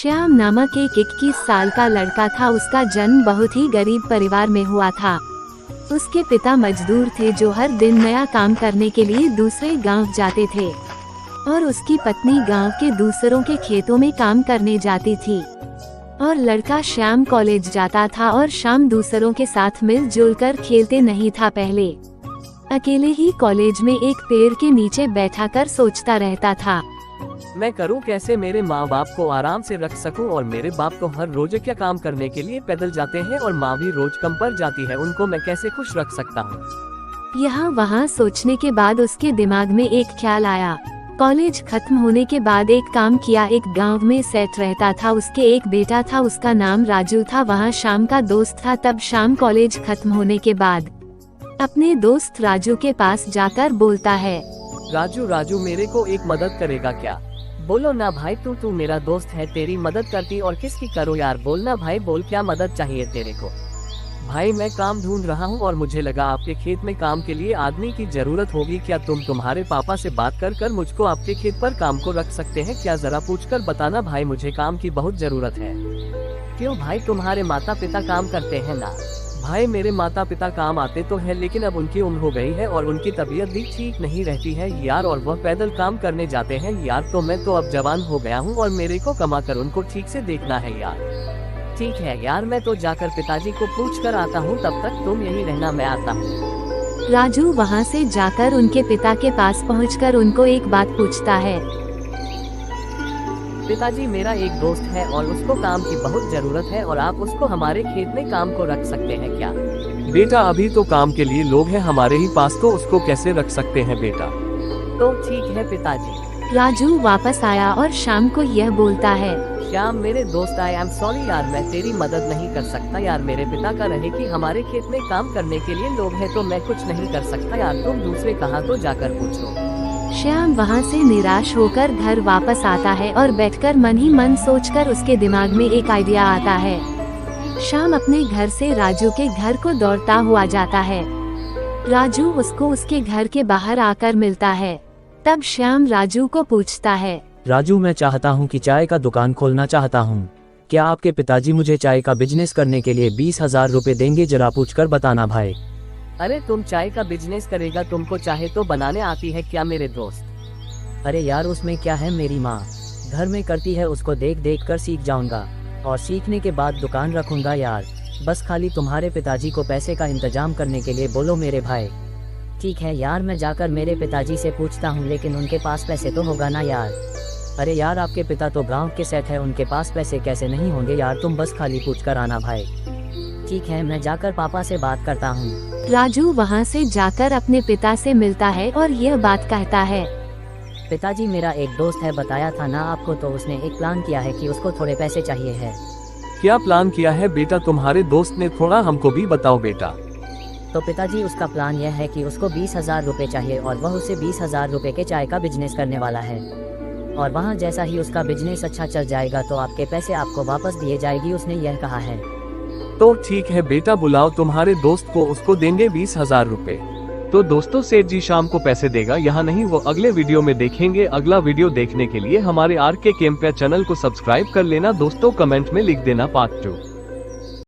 श्याम नामक एक 21 साल का लड़का था। उसका जन्म बहुत ही गरीब परिवार में हुआ था। उसके पिता मजदूर थे जो हर दिन नया काम करने के लिए दूसरे गांव जाते थे और उसकी पत्नी गांव के दूसरों के खेतों में काम करने जाती थी। और लड़का श्याम कॉलेज जाता था और शाम दूसरों के साथ मिलजुल कर खेलते नहीं था। पहले अकेले ही कॉलेज में एक पेड़ के नीचे बैठा कर सोचता रहता था, मैं करूं कैसे, मेरे माँ बाप को आराम से रख सकूं। और मेरे बाप तो हर रोज क्या काम करने के लिए पैदल जाते हैं और माँ भी रोज कम पर जाती है, उनको मैं कैसे खुश रख सकता हूँ। यहाँ वहाँ सोचने के बाद उसके दिमाग में एक ख्याल आया। कॉलेज खत्म होने के बाद एक काम किया। एक गांव में सेठ रहता था, उसके एक बेटा था, उसका नाम राजू था। वहाँ शाम का दोस्त था। तब शाम कॉलेज खत्म होने के बाद अपने दोस्त राजू के पास जाकर बोलता है, राजू राजू मेरे को एक मदद करेगा क्या? बोलो ना भाई, तू मेरा दोस्त है, तेरी मदद करती और किसकी करो यार, बोलना भाई, बोल क्या मदद चाहिए तेरे को? भाई मैं काम ढूंढ रहा हूँ और मुझे लगा आपके खेत में काम के लिए आदमी की जरूरत होगी। क्या तुम तुम्हारे पापा से बात कर मुझको आपके खेत पर काम को रख सकते हैं क्या? जरा पूछकर बताना भाई, मुझे काम की बहुत जरूरत है। क्यों भाई, तुम्हारे माता पिता काम करते हैं ना? भाई मेरे माता पिता काम आते तो है, लेकिन अब उनकी उम्र हो गई है और उनकी तबीयत भी ठीक नहीं रहती है यार, और वह पैदल काम करने जाते हैं यार। तो मैं तो अब जवान हो गया हूँ और मेरे को कमा कर उनको ठीक से देखना है यार। ठीक है यार, मैं तो जाकर पिताजी को पूछ कर आता हूँ, तब तक तुम यही रहना, मैं आता हूँ। राजू वहाँ से जाकर उनके पिता के पास पहुँचकर उनको एक बात पूछता है, पिताजी मेरा एक दोस्त है और उसको काम की बहुत जरूरत है और आप उसको हमारे खेत में काम को रख सकते हैं क्या? बेटा अभी तो काम के लिए लोग हैं हमारे ही पास, तो उसको कैसे रख सकते हैं बेटा? तो ठीक है पिताजी। राजू वापस आया और शाम को यह बोलता है, श्याम मेरे दोस्त, आई एम सॉरी यार, मैं तेरी मदद नहीं कर सकता यार। मेरे पिता का रहे कि हमारे खेत में काम करने के लिए लोग हैं, तो मैं कुछ नहीं कर सकता यार, तुम दूसरे कहाँ तो जाकर पूछ लो। श्याम वहाँ से निराश होकर घर वापस आता है और बैठकर मन ही मन सोचकर उसके दिमाग में एक आइडिया आता है। श्याम अपने घर से राजू के घर को दौड़ता हुआ जाता है। राजू उसको उसके घर के बाहर आकर मिलता है। तब श्याम राजू को पूछता है, राजू मैं चाहता हूँ कि चाय का दुकान खोलना चाहता हूँ, क्या आपके पिताजी मुझे चाय का बिजनेस करने के लिए 20,000 रुपए देंगे? जरा पूछकर बताना भाई। अरे तुम चाय का बिजनेस करेगा, तुमको चाहे तो बनाने आती है क्या मेरे दोस्त? अरे यार उसमें क्या है, मेरी माँ घर में करती है, उसको देख देख कर सीख जाऊंगा और सीखने के बाद दुकान रखूंगा यार। बस खाली तुम्हारे पिताजी को पैसे का इंतजाम करने के लिए बोलो मेरे भाई। ठीक है यार, मैं जाकर मेरे पिताजी से पूछता हूँ, लेकिन उनके पास पैसे तो होगा ना यार? अरे यार आपके पिता तो गांव के सेठ है, उनके पास पैसे कैसे नहीं होंगे यार, तुम बस खाली पूछ कर आना भाई। ठीक है, मैं जाकर पापा से बात करता हूँ। राजू वहाँ से जाकर अपने पिता से मिलता है और यह बात कहता है, पिताजी मेरा एक दोस्त है, बताया था ना आपको, तो उसने एक प्लान किया है कि उसको थोड़े पैसे चाहिए है। क्या प्लान किया है बेटा तुम्हारे दोस्त ने, थोड़ा हमको भी बताओ बेटा। तो पिताजी उसका प्लान यह है कि उसको 20,000 रुपए चाहिए और वह उसे 20,000 रुपए के चाय का बिजनेस करने वाला है, और वहाँ जैसा ही उसका बिजनेस अच्छा चल जाएगा तो आपके पैसे आपको वापस दिए जाएगी, उसने यह कहा है। तो ठीक है बेटा, बुलाओ तुम्हारे दोस्त को, उसको देंगे 20,000 रुपए। तो दोस्तों सेठ जी शाम को पैसे देगा, यहाँ नहीं वो अगले वीडियो में देखेंगे। अगला वीडियो देखने के लिए हमारे RK Campia चैनल को सब्सक्राइब कर लेना दोस्तों, कमेंट में लिख देना पार्ट 2।